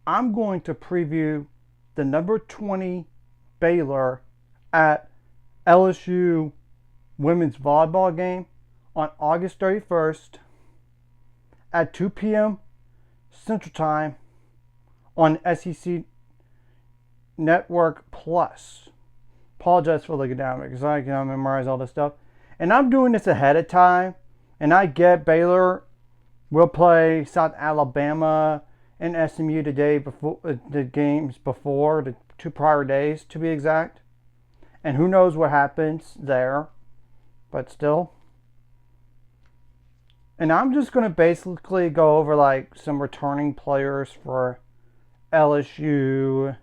I'm going to preview the number 20 Baylor at LSU women's volleyball game on August 31st at 2 p.m. Central Time on SEC Network Plus. Apologize for looking down because I can memorize all this stuff. And I'm doing this ahead of time. And I get Baylor will play South Alabama and SMU today before the games before the 2 prior days to be exact. And who knows what happens there. But still. And I'm just going to basically go over like some returning players for LSU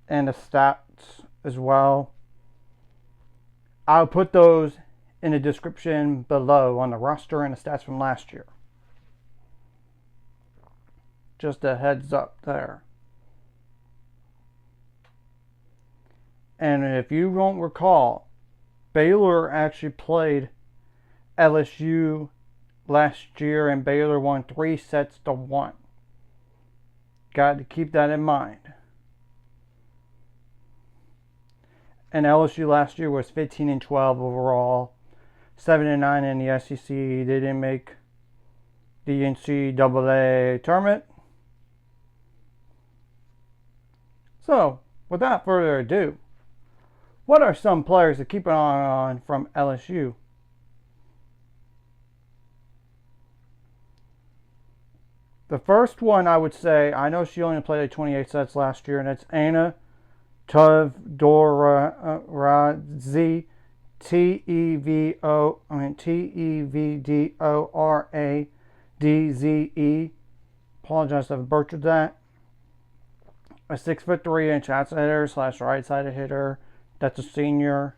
and the stats as well. I'll put those in the description below on the roster and the stats from last year. Just a heads up there. And if you won't recall, Baylor actually played LSU last year and Baylor won 3-1. Got to keep that in mind. And LSU last year was 15-12 overall, 7-9 in the SEC. They didn't make the NCAA tournament. So, without further ado, what are some players to keep an eye on from LSU? The first one I would say, I know she only played 28 sets last year, and it's Anna Tevdoradze, Tevdoradze. Apologize if I butchered that. A 6'3" outside hitter / right-sided hitter. That's a senior.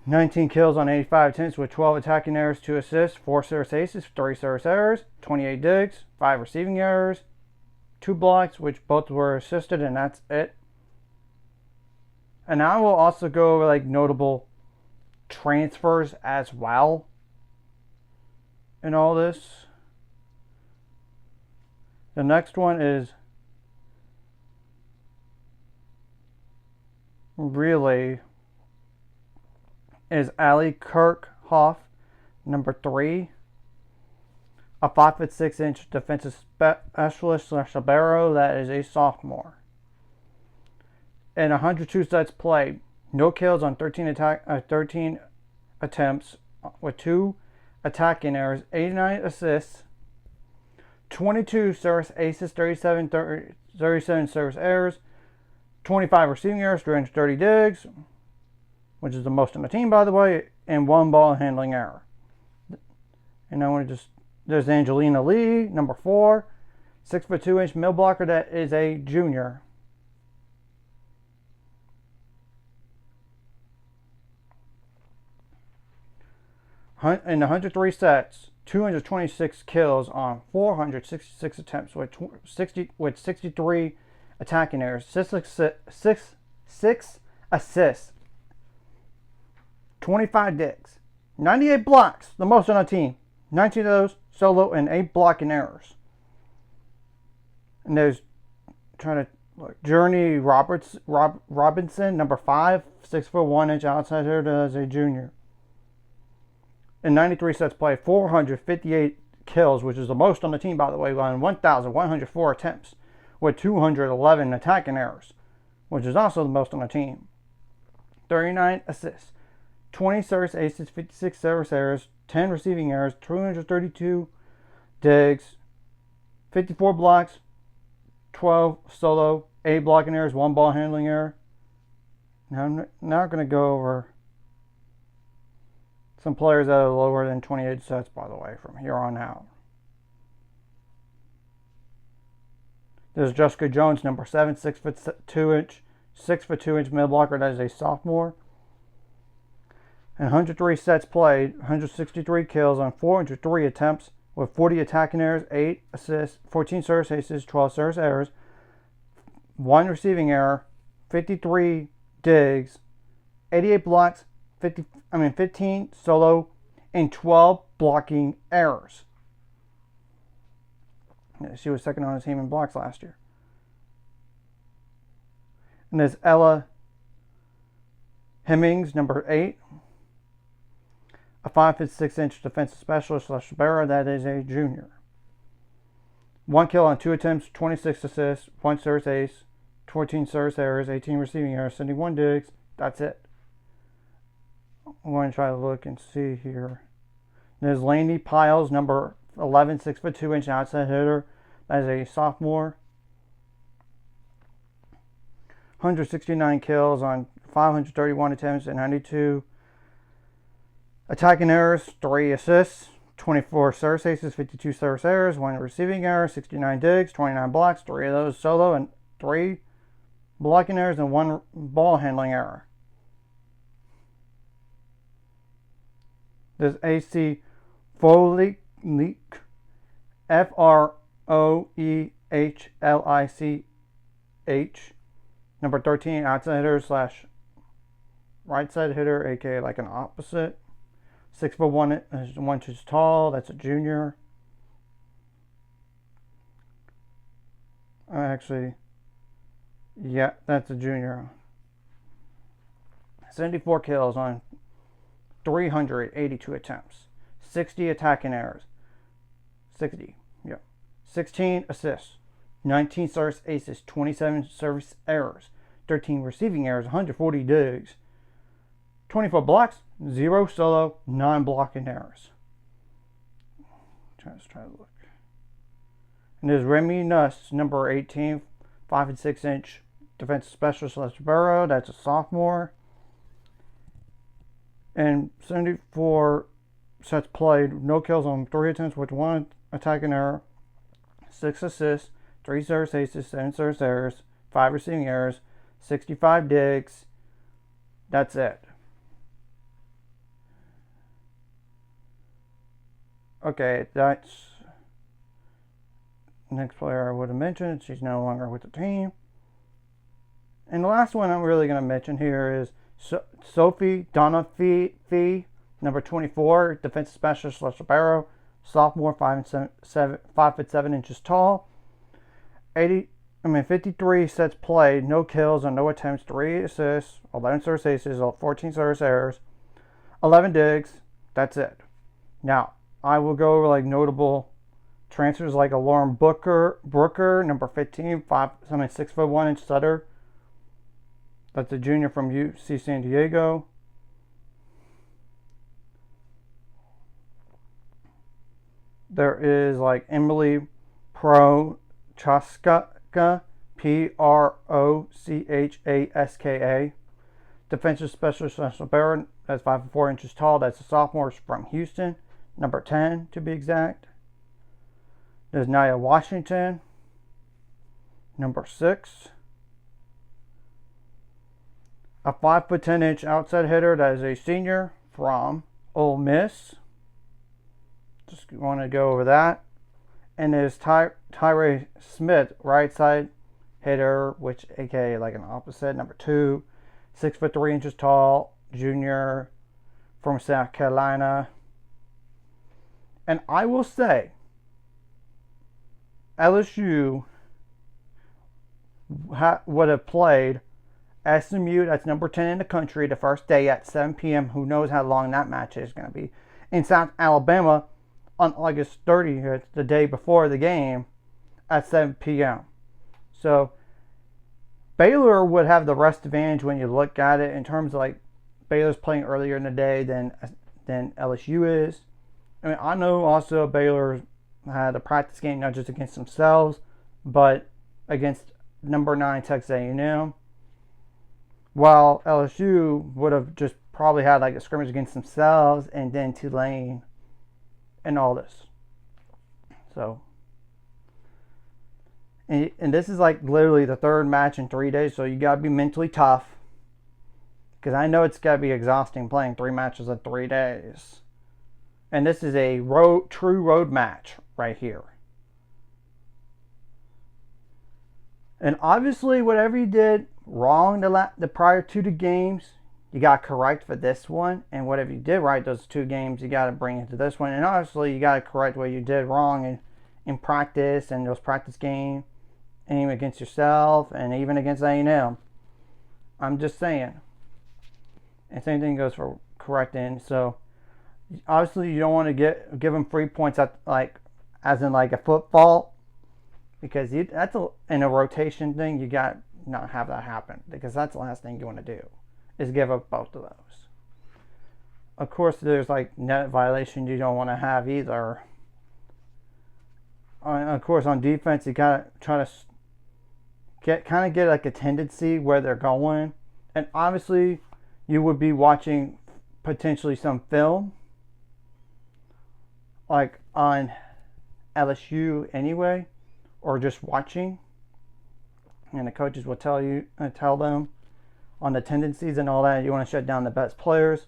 19 kills on 85 attempts with 12 attacking errors, 2 assists, 4 service aces, 3 service errors, 28 digs, 5 receiving errors, 2 blocks, which both were assisted, and that's it. And I will also go over like notable transfers as well in all this. The next one is Ali Kirkhoff, number 3. A 5'6" defensive specialist / libero that is a sophomore. In 102 sets played, no kills on 13 attempts with 2 attacking errors, 89 assists, 22 service aces, 37 service errors, 25 receiving errors, 330 digs, which is the most on the team, by the way, and 1 ball handling error. And I want to just, there's Angelina Lee, number 4, 6'2" middle blocker that is a junior. In 103 sets, 226 kills on 466 attempts with 63 attacking errors, 6 assists, 25 digs, 98 blocks, the most on the team. 19 of those solo and 8 blocking errors. And there's Journey Robinson, number 5, 6'1" outside hitter as a junior. In 93 sets played, 458 kills, which is the most on the team, by the way, on 1,104 attempts with 211 attacking errors, which is also the most on the team. 39 assists, 20 service aces, 56 service errors, 10 receiving errors, 232 digs, 54 blocks, 12 solo, 8 blocking errors, 1 ball handling error. Now I'm not going to go over some players that are lower than 28 sets, by the way, from here on out. There's Jessica Jones, number 7, 6'2" middle blocker that is a sophomore. In 103 sets played, 163 kills on 403 attempts with 40 attacking errors, 8 assists, 14 service aces, 12 service errors, 1 receiving error, 53 digs, 88 blocks, 15 solo, and 12 blocking errors. She was second on the team in blocks last year. And there's Ella Hemmings, number 8. A 5'6" defensive specialist / libero. That is a junior. 1 kill on 2 attempts, 26 assists, 1 service ace, 14 service errors, 18 receiving errors, 71 digs. That's it. I'm going to try to look and see here. There's Laney Piles, number 11, 6'2" outside hitter. That is a sophomore. 169 kills on 531 attempts and 92 attacking errors, 3 assists, 24 service aces, 52 service errors, 1 receiving error, 69 digs, 29 blocks, 3 of those solo, and 3 blocking errors and 1 ball handling error. There's AC Froehlich, Froehlich, number 13, outside hitter / right side hitter, aka like an opposite. 6'1", 1 inches tall. That's a junior. Actually, yeah, that's a junior. 74 kills on 382 attempts. 60 attacking errors. 60, yeah. 16 assists. 19 service aces. 27 service errors. 13 receiving errors. 140 digs. 24 blocks. 0 solo. 9 blocking errors. Let's try to look. And there's Remy Nuss, number 18, 5'6" defensive specialist / libero. That's a sophomore. And 74 sets played, no kills on 3 attempts with 1 attacking error, 6 assists, 3 service aces, 7 service errors, 5 receiving errors, 65 digs. That's it. Okay, that's next player I would have mentioned. She's no longer with the team. And the last one I'm really going to mention here is Sophie Donafee, number 24, defensive specialist / libero, sophomore, 5'7" tall. 53 sets played, no kills on no attempts, 3 assists, 11 service aces, 14 service errors, 11 digs. That's it. Now, I will go over like notable transfers like a Lauren Brooker, number 15, 6'1" setter. That's a junior from UC San Diego. There is like Emily Prochaska, Prochaska, defensive specialist / libero. That's 5'4" tall. That's a sophomore from Houston, number 10 to be exact. There's Nia Washington, number 6. A 5'10" outside hitter. That is a senior from Ole Miss. Just want to go over that. And there's Tyree Smith, right side hitter, which aka like an opposite, number 2, 6'3" tall, junior from South Carolina. And I will say, LSU would have played SMU, that's number 10 in the country, the first day at 7 p.m. Who knows how long that match is going to be. In South Alabama on August 30th, the day before the game, at 7 p.m. So Baylor would have the rest advantage when you look at it in terms of like Baylor's playing earlier in the day than LSU is. I mean, I know also Baylor had a practice game not just against themselves, but against number 9 Texas A&M. While LSU would have just probably had like a scrimmage against themselves and then Tulane and all this. So, and this is like literally the 3rd match in 3 days, so you got to be mentally tough. Because I know it's got to be exhausting playing 3 matches in 3 days. And this is a true road match right here. And obviously, whatever you did wrong the prior to the games, you got to correct for this one. And whatever you did right those 2 games, you got to bring into this one. And obviously, you got to correct what you did wrong in practice and those practice games, and even against yourself and even against A&M. I'm just saying. And same thing goes for correcting. So obviously you don't want to give them 3 points at as in a football, because that's in a rotation thing. You got not have that happen, because that's the last thing you want to do is give up both of those. Of course, there's net violation you don't want to have either. Of course, on defense, you gotta try to get a tendency where they're going, and obviously you would be watching potentially some film on LSU anyway, or just watching, and the coaches will tell them on the tendencies and all that. You want to shut down the best players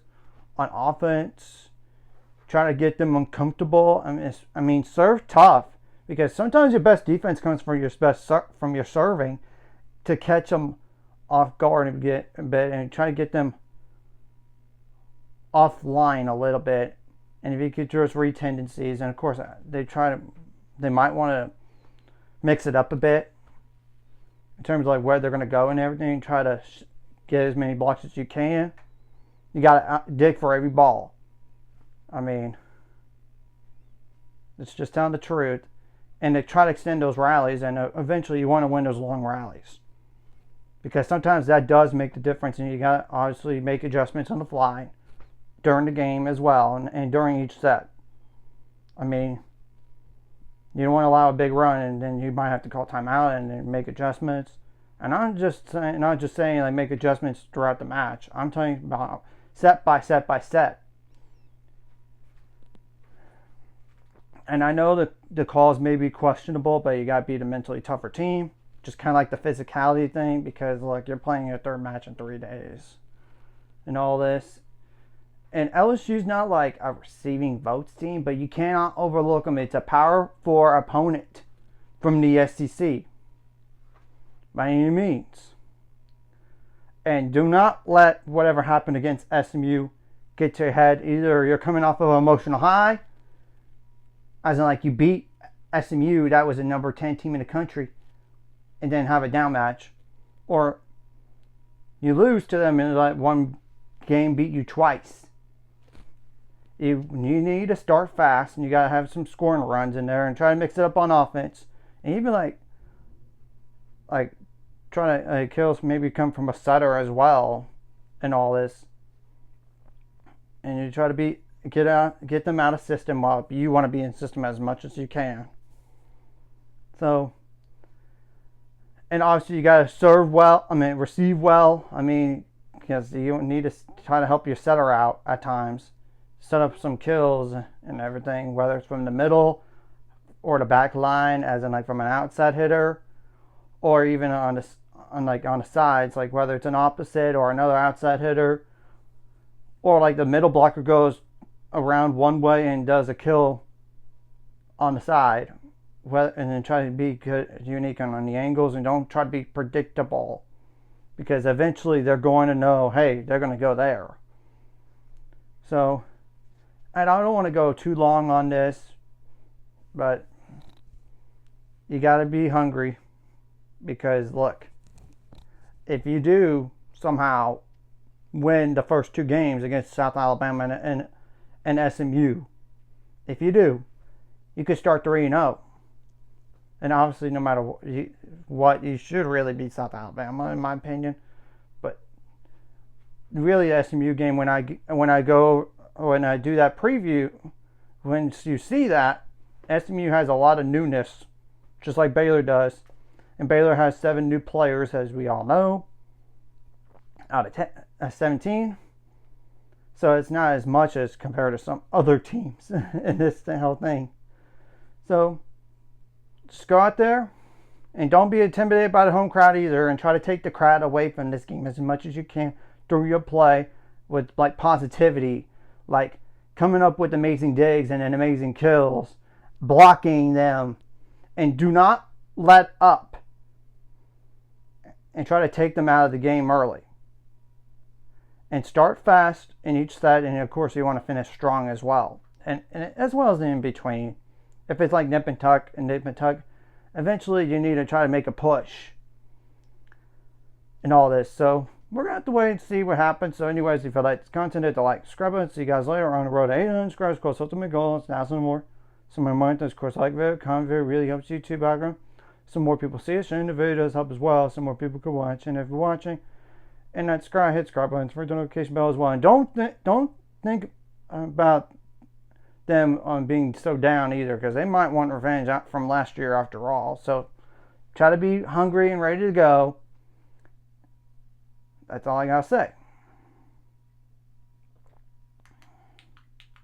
on offense, try to get them uncomfortable. I mean, serve tough, because sometimes your best defense comes from your serving, to catch them off guard and try to get them offline a little bit. And if you could just read tendencies, and of course they might want to mix it up a bit in terms of where they're going to go and everything, and try to get as many blocks as you can. You got to dig for every ball. I mean, it's just telling the truth. And they try to extend those rallies, and eventually you want to win those long rallies, because sometimes that does make the difference, and you got to obviously make adjustments on the fly during the game as well, and during each set. I mean, you don't want to allow a big run, and then you might have to call timeout and then make adjustments. And I'm just not just saying make adjustments throughout the match. I'm talking about set by set by set. And I know that the calls may be questionable, but you got to beat a mentally tougher team. Just kind of like the physicality thing, because you're playing your third match in 3 days and all this. And LSU's not a receiving votes team, but you cannot overlook them. It's a Power 4 opponent from the SEC by any means. And do not let whatever happened against SMU get to your head. Either you're coming off of an emotional high, as in you beat SMU, that was a number 10 team in the country, and then have a down match, or you lose to them and one game beat you twice. You need to start fast, and you got to have some scoring runs in there and try to mix it up on offense, and even try to kills maybe come from a setter as well, and all this. And you try to get them out of system while you want to be in system as much as you can. So, and obviously you got to receive well. Because you need to try to help your setter out at times, set up some kills and everything, whether it's from the middle or the back line, as in from an outside hitter, or even on the sides, whether it's an opposite or another outside hitter, or the middle blocker goes around one way and does a kill on the side, and then try to be good, unique on the angles, and don't try to be predictable, because eventually they're going to know, hey, they're going to go there. So, and I don't want to go too long on this, but you got to be hungry, because look, if you do somehow win the first 2 games against South Alabama and SMU, if you do, you could start 3-0. And obviously, no matter what, you should really beat South Alabama, in my opinion. But really, the SMU game, when I do that preview, when you see that, SMU has a lot of newness, just like Baylor does. And Baylor has 7 new players, as we all know, out of 17. So it's not as much as compared to some other teams in this whole thing. So just go out there and don't be intimidated by the home crowd either, and try to take the crowd away from this game as much as you can through your play with positivity, coming up with amazing digs and amazing kills, blocking them, and do not let up, and try to take them out of the game early. And start fast in each set, and of course you want to finish strong as well, and as well as in between. if it's like nip and tuck, eventually you need to try to make a push and all this. So we're going to have to wait and see what happens. So anyways, if you like this content, hit the like, subscribe button. See you guys later. On the road to 800 subscribers. Of course, ultimate goal. It's now some more. Some more money. Of course, like video, comment video really helps YouTube algorithm. Some more people see it. Sharing the video does help as well. Some more people can watch. And if you're watching, and that subscribe, hit subscribe button for the notification bell as well. And don't think about them on being so down either, because they might want revenge from last year after all. So try to be hungry and ready to go. That's all I gotta say.